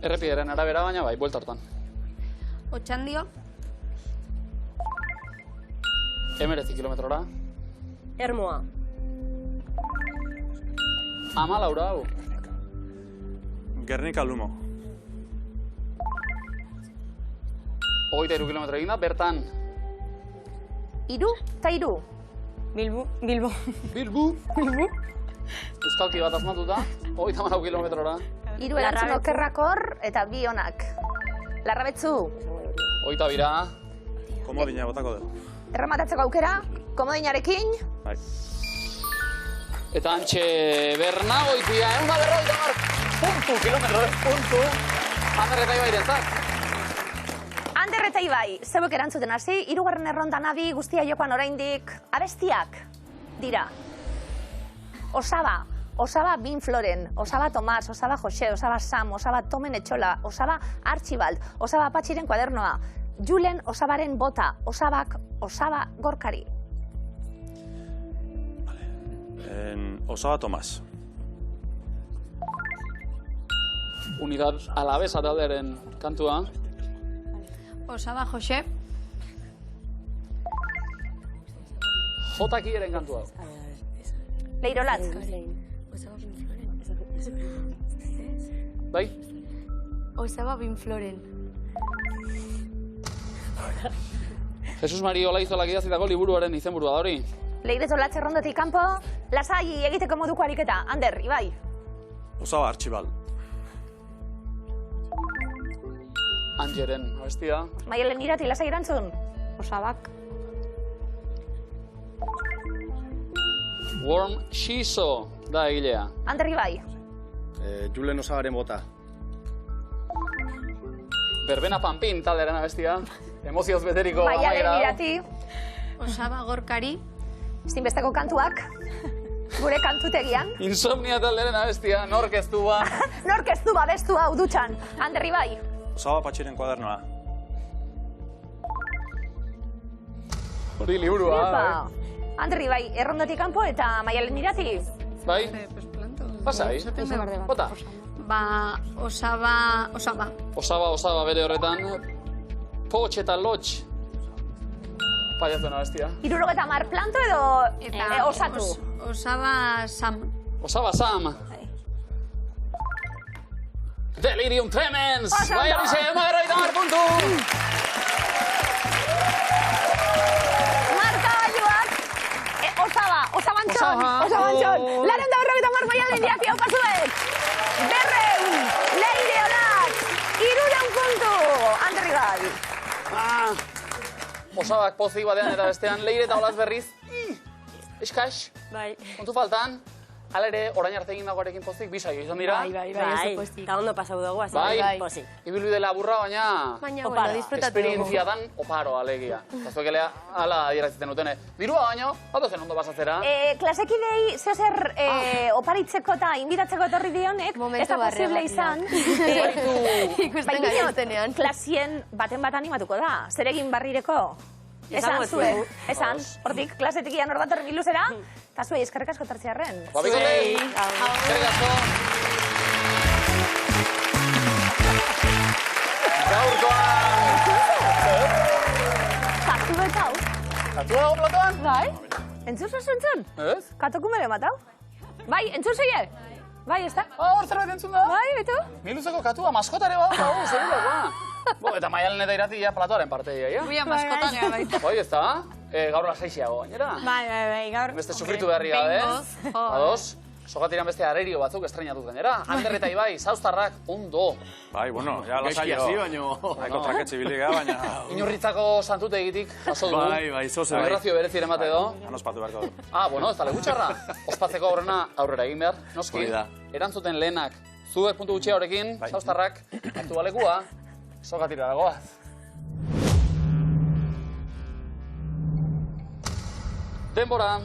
Errepideren arabera baina bai, buelta hortan. Otxandio. 19 kilometrora. Ermoa. 14 hau. Gernika Lumo. 23 kilometro egin da, bertan. 3 eta 3. Bilbo. Bilbu. Euskalki bat asmatuta, 34 kilometrora. 3 erantzun okerrakor eta 2 onak. Larrabetzu. 22. Komodina botako dut. Errematatzeko aukera, komodinarekin. Bai. Eta antxe Bernagoitia, 150 kilometro, puntu. Ander eta Ibairen zat. Ander eta Ibai, zeuek erantzuten hasi, 3. errondan adi guztia jokoan oraindik abestiak dira. Osaba Bin Floren, Osaba Tomas, Osaba Jose, Osaba Sam, Osaba Tomen Etxola, Osaba Archibald, Osaba Patxiren kuadernoa, Julen Osabaren bota, Osaba Gorkari. Osaba Tomas. Unidad Alavesa taldearen kantua. Osaba Jose. Jotakieren kantua. Leirolat. Bai? Osaba Bin Floren. Jesus Mari Olaizolak idazitako liburuaren izenburua da hori. Leirezo latze rondatik kanpo, lasai egiteko moduko ariketa. Ander, Ibai. Osaba Archibald. Angeren abestia. Maialen Irati, lasai erantzun. Osabak. Worm Shiso da egilea. Ander, Ibai. Julen Osabaren bota. Berbena Pampin taldearen abestia. Emozioz beteriko Maialen amaiera. Irati. Osaba Gorkari. Ezinbesteko kantuak. Gure kantutegian. Insomnia taldearen abestia. Nork ez du ba. Nork ez du babestu hau dutxan. Ander, Ibai. Osaba Patxiren kuadernoa. Hori liburua. Epa. Ander, Ibai, errondatik kanpo eta Maialen Irati. Bai? Pasai. Bota. Osaba. Osaba bere horretan. Potx eta lotx. Paiatzen abestia. 70 planto edo osatu. Osaba Sam. Osaba Sam. Delirium Tremens! Oso Bai, ondo. horixe, 150 puntu! Markagailuak. Osabantxon. Osaba. Laren da horrek eta Maialen Irati hau pasuek. Berreun, Leire Olat, 300 puntu. Ander, Ibai. Osabak pozik batean eta bestean, Leire eta Olatz berriz. Eskax, Bai. kontu faltan. Hala ere, orain arte egin dagoarekin pozik, bisaio izan dira. Bai, eta ondo pasau dugu, hasi Bai. pozik. Ibilbide laburra, baina Baina, Oparo. bueno, disfrutatu dugu. esperientzia dan oparo alegia. Eta zuek elea, hala adieraziten dutene. Dirua baino, zen ondo pasatzera. Klasekidei zeozer oparitzeko eta inbitatzeko etorri dionek, Momentu ez da posible barregarria. izan. Ikusten Baina, gabiltzenean. klasien baten bat animatuko da. Zeregin barrireko. Esan Esango zuen, zuegu. esan, hortik klasetik ian hor datorren biluzera, eta zuei eskerrik asko tartzearren. Babikote! Eskerrik asko! Gaurkoan! Katu betau. Katu dago platoan? Bai? Entzun entzun? Ez? Katoku mere matau? Bai, entzun zeie? Bai, ez da? Hor zerbait entzun da? Bai, betu? Miluzeko katua, maskotare badago, zerulekoa. Eta Maialen eta Irati ja platoaren parteia, ja? Guia maskotan baita. Bai, ez da? Gaur lasaixiago, gainera? Bai, gaur. Beste sufritu beharri gabe. Behingoz. Ados? Sogatiran beste arerio batzuk estrenatuz gainera. Ander eta Ibai, zauztarrak, ondo. Bai, bueno, ja Gaizki lasaio. hasi, baino. Nahiko traketxe biliga, baina... Inurritzako santutegitik, jaso dugu. Bai, zoze. Migrazio bereziren bate do. Anospatu beharko du. Bueno, ez da legutxarra. Ospatzeko aurrena aurrera egin behar, noski. Hori da. Erantzuten lehenak, zuek puntu gutxia horrekin, Bai. zauztarrak, hartu balekua, sokatira dagoaz. Denbora.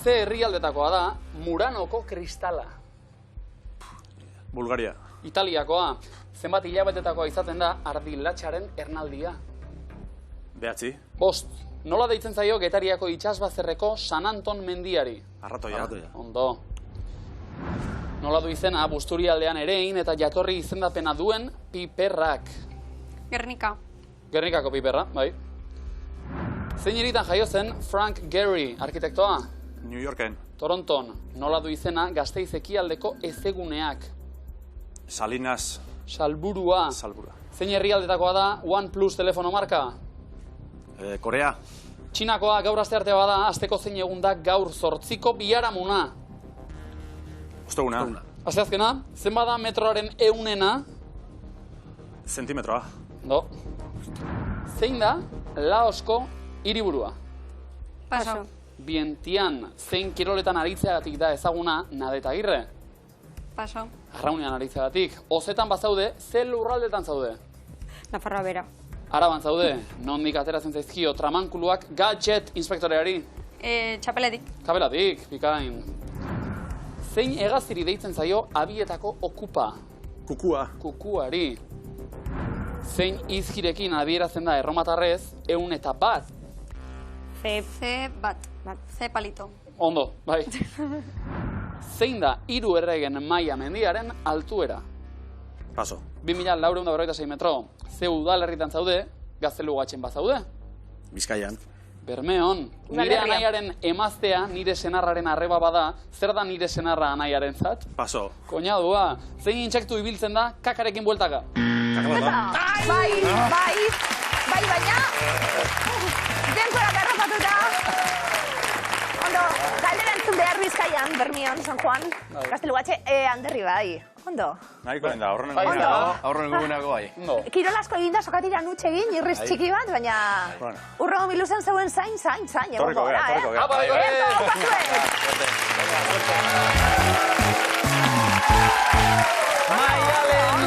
Ze herrialdetakoa da Muranoko kristala. 9. 5. Nola deitzen zaio Getariako itsasbazterreko San Anton mendiari? Arratoia. Ondo. Nola du izena Busturialdean erein eta jatorri izendapena duen piperrak? Gernika. Gernikako piperra, bai. Zein hiritan jaio zen Frank Gehry, arkitektoa? New Yorken. Toronton. Nola du izena Gasteiz ekialdeko ezeguneak? Salinas. Salburua. Zein herrialdetakoa da OnePlus telefono marka? Korea. Txinakoa gaur asteartea bada, asteko zein egun da gaur 8ko biharamuna? Osteguna. Asteazkena, zen bada metroaren eunena? Zentimetroa. No. Zein da Laosko hiriburua? Paso. Bientian, zein kiroletan aritzeagatik da ezaguna Nadetagirre? Paso. Arraunean aritzeagatik. Ozetan bazaude, ze lurraldetan zaude? Nafarroa bera. Araban zaude, nondik ateratzen zaizkio tramankuluak gadget inspektoreari? Txapeletik. Kabelatik, bikain. Zein hegaztiri deitzen zaio abietako okupa? Kukua. Kukuari. Zein izkirekin adierazten da erromatarrez 101? C bat. C palito. Ondo, bai. Zein da 3 erregen maila mendiaren altuera? Paso. 2446 metro. Ze udalerritan zaude, Gaztelugatxen bazaude? Bizkaian. Bermeon, nire anaiaren emaztea nire senarraren arreba bada, zer da nire senarra anaiaren zat? Paso. Koñadua, zein intsektu ibiltzen da kakarekin bueltaka? Bai, baina... Denkorak arrapatuta. Ondo, galdera entzun behar Bizkaian, Bermion, San Juan, Gaztelugatxe, Anderri bai. Ondo. Nahiko da, horren Aurrenengo bai. Kirolasko eginda sokatiran utxe egin, irriz txiki bat, baina... Urrengo miluzen zeuen zain, egongo gara, Apa, Maialen!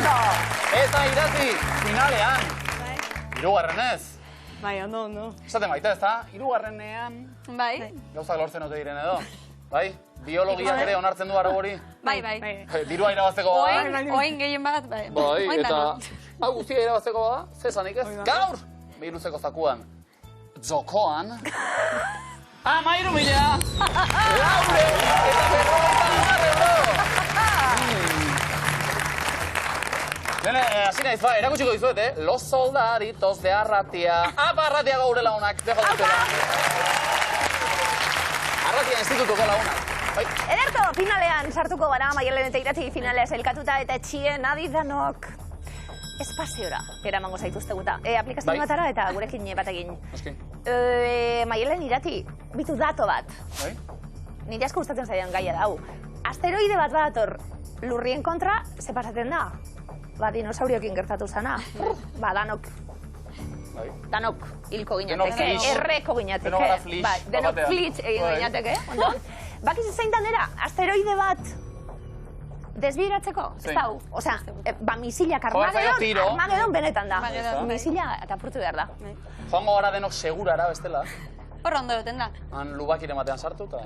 Eta idatzi, finalean. Hirugarrenez. Bai, ondo. Esaten baita, ez da? Hirugarrenean Bai. gauzak lortzen ote diren edo. Bai? Biologiak ere onartzen du arabori. Bai. Dirua irabazteko bada. Oain gehien bat, bai. Bai, eta hau guztia irabazteko bada, zesanik ez? Gaur! Behiruzeko zakuan. Zokoan. 13.000! Laure! Eta 50 euro! Nene, hasi naiz, erakutsiko dizuet, Los soldaditos de Arratia. Apa, Arratia gaur lagunak, dejo dutela. Arratia institutuko lagunak. Ederto, finalean sartuko gara, Maialen eta Iratzi finalea elkatuta eta etxien adidanok espaziora eramango zaituzteguta. Aplikazioetara eta gurekin batekin. Maialen Iratzi, bitu dato bat. Nire asko gustatzen zaidan gaia da hau. Asteroide bat badator lurrien kontra, ze pasatzen da? Dinosauriokin gertatu zana. Danok hilko gineateke, erreko gineateke. Denok flitz egin gineateke. Bakizu zein danera, asteroide bat desbideratzeko, ez da hu? Osea, misilak Armagedon benetan da. Misila eta apurtu behar da. Joango gara denok segurara bestela. Horra ondo duten da. Han lubakire batean sartu eta...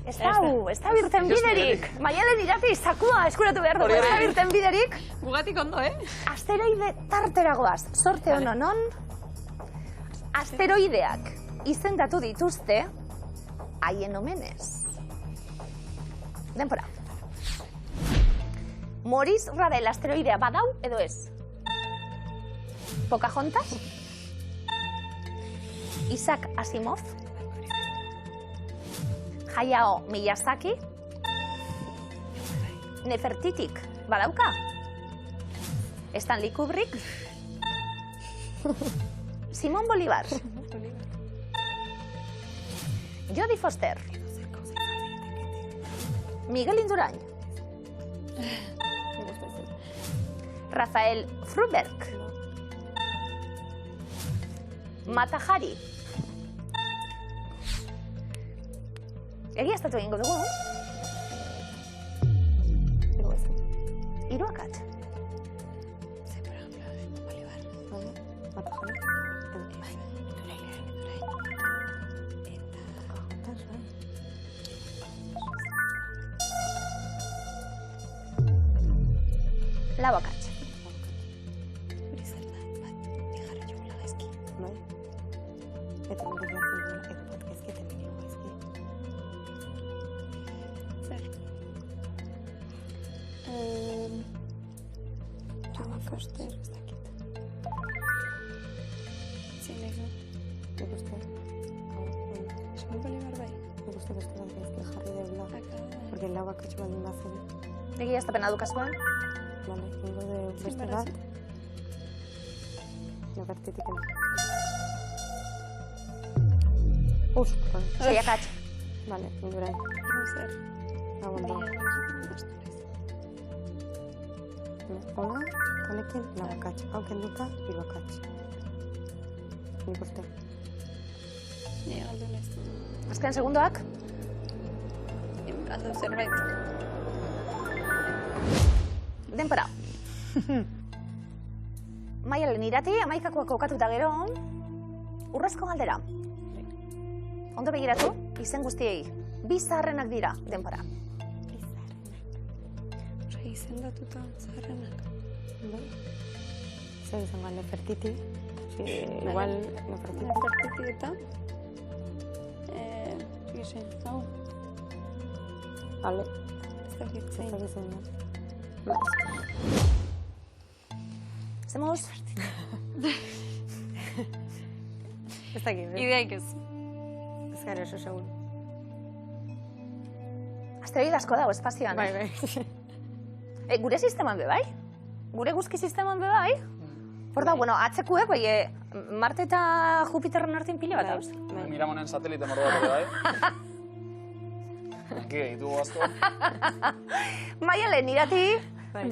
Ez da birten biderik. Maialen Iratzi, zakua eskuratu behar dugu, ez da birten biderik. Gugatik ondo, Asteroide tarteragoaz, sorte honon, asteroideak izendatu dituzte haien omenez. Denpora. Maurice Ravel asteroidea badau edo ez? Pocahontas? Isaac Asimov? Hayao Miyazaki? Nefertitik badauka? Stanley Kubrick? Simón Bolívar? Jodie Foster? Miguel Indurain? Rafael Fruberg? Mata Hari? Egiaztatu egingo dugu. Hiruakat. Lauakat. Foster, ez dakit. Zein nahi zu? Nik uste. Simon Bolivar bai. Nik uste beste bat ezke jarri deula. Porque lau akatxo baldin bazen. Egia ez da pena dukazuen. Vale, ingo de beste bat. Nefertitik ena. Sei akatx. Vale, indurain. Zer. Ondo. Ona, honekin lau akatx. Hau kenduta, 3 akatx. Nik uste. Ni galdu naiz. Azken segundoak. Galdu zerbait. Denpora. Maialen Irati, 11 kokatuta gero, urrezko galdera. Ondo begiratu, izen guztiei. 2 zaharrenak dira, denpora. Osa, izendatuta zaharrenak. Zer izango Nefertiti. Igual Nefertiti. Nefertiti eta... Gisen, hau. Vale. Ez dakit zein. Ez dakit zein da. Hacemos... Ez dakit, Ideaik ez. ez gara oso segur. Asteroide asko dago espazioan. Bai. Gure sisteman be bai? Gure guzki sisteman be bai? Hor da, bueno, atzekuek, bai, Marte eta Jupiterren artean pila bat hauz. Miramonen satelite mordo bat bai? Eki egitu asko. Maialen Irati,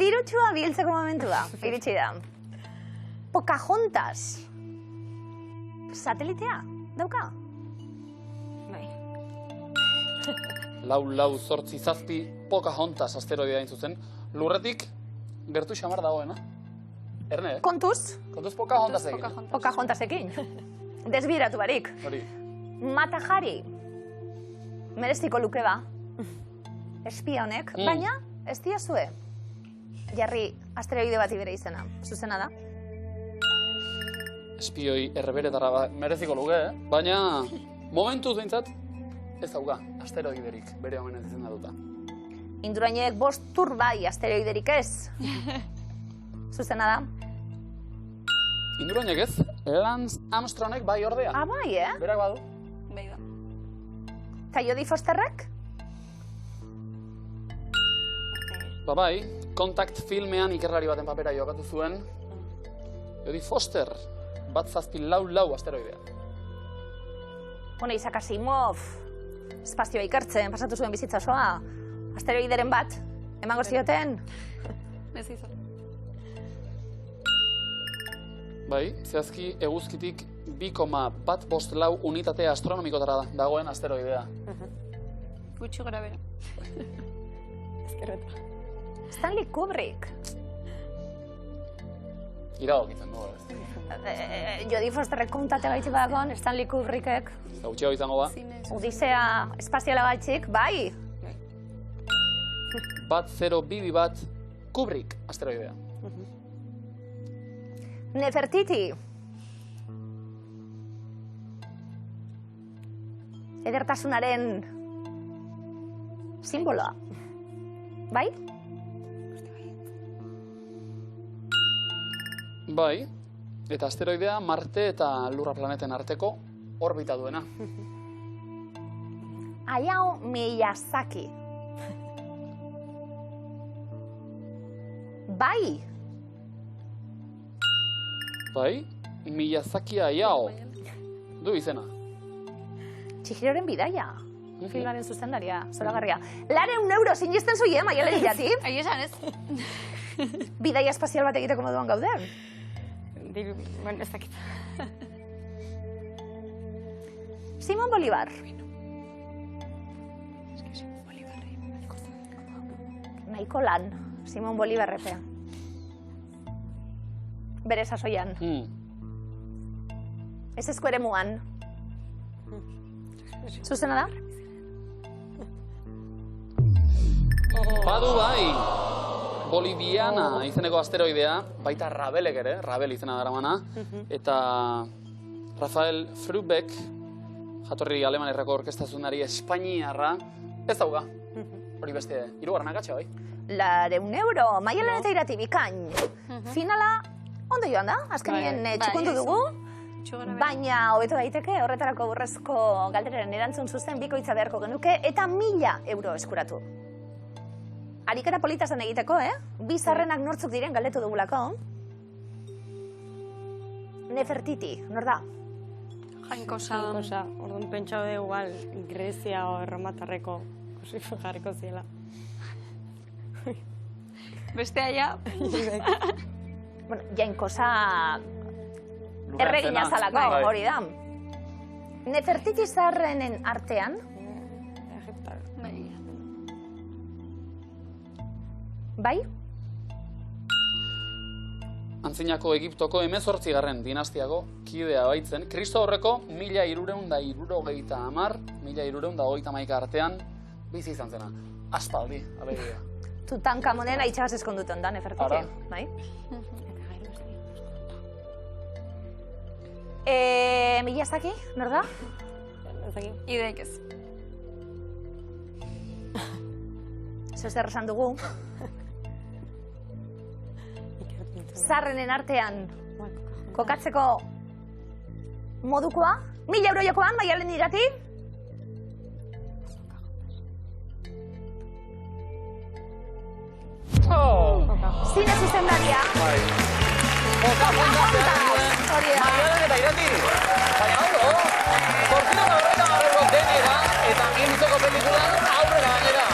dirutxua biltzeko momentua, iritsi da. Pocahontas. Satelitea, dauka? Bai. 4-8-7 Pocahontas asteroidea hain zuzen. Lurretik gertu xamar dagoena. Erne, Kontuz, Pocahontasekin. Pocahontasekin. Desbiratu barik. Hori. Matajari. Mereziko luke ba. Espia honek, baina ez diazue. Jarri asteroide bati bere izena. Zuzena da. Espioi erreberetara mereziko luke, baina momentuz behintzat ez dauka asteroiderik bere omenez izendatuta. Indurainek 5 tur bai asteroiderik ez. Zuzena da. Indurainek ez, Lance Armstrongek bai ordea. Ah, bai, Berak badu. Bai da. Eta Jodie Fosterrek? Ba bai, Contact filmean ikerlari baten papera jokatu zuen. Jodie Foster, 1.744 asteroidea. Hone, Isaac Asimov, espazioa ikertzen, pasatu zuen bizitza osoa. Asteroideren bat, emango zioten? Ez izan. Bai, zehazki eguzkitik 2,154 unitate astronomikotara dagoen asteroidea. Gutxi gora bera. Ezkerreta. Stanley Kubrick. Iradokitzen dugu, ez? Jodie Fosterrek kontate gaitxik badakon, Stanley Kubrickek. Gutxiago izango ba. Odisea espaziala gaitxik, bai? 1022 Kubrick asteroidea. Nefertiti. Edertasunaren simboloa. Bai? Bai, eta asteroidea Marte eta Lurra planeten arteko orbita duena. Hayao Miyazaki. Bai? Bai, Miyazaki Hayao. Du izena. Chihiroren bidaia. Filmaren zuzendaria, zoragarria. 200 euro sinisten zuie, Maialen Irati? Ahi esan ez. Bidaia espazial bat egiteko moduan gauden. Bueno, ez dakit. Simon Bolivar. Nahiko lan, Simon Bolivar epea. Bere sasoian. Ez esku ere muan. Zuzena da? Badu bai, Boliviana izeneko asteroidea, baita Rabelek ere, Rabel izena daramana, eta Rafael Frubeck, jatorri Alemanerrako orkestazunari Espainiarra, ez dauka. Hori beste, 3. akatsa bai. €400. Maialen eta Irati bikain. Finala ondo joan da, azkenien txukundu dugu. Baina hobeto daiteke, horretarako burrezko galderaren erantzun zuzen bikoitza beharko genuke eta €1000 eskuratu. Arikera polita zen egiteko, Bi zarrenak nortzuk diren galdetu dugulako. Nefertiti, nor da? Jainkosa. Orduan pentsau de igual Grezia o Erromatarreko jarriko ziela. Bestea ja. Bueno, jainkosa erregina zalako, hori da. Nefertiti zarrenen artean, bai? Antzinako Egiptoko 18. dinastiako kidea baitzen, Kristo horreko 1370, 1331 artean bizi izan zena. Aspaldi, alegia. Tutankamonen aitxagaz eskonduten da, Nefertiti. Bai? Mila ez daki, nor da? Ideik ez. Zer esan dugu. Zarrenen artean kokatzeko modukoa. €1000 jokoan, Maialen Irati. Zine zuzendaria. Maialen eta Irati. Baina aurro, zortzino horretan aurreko denera eta giltzoko pelikulan aurrera gainera.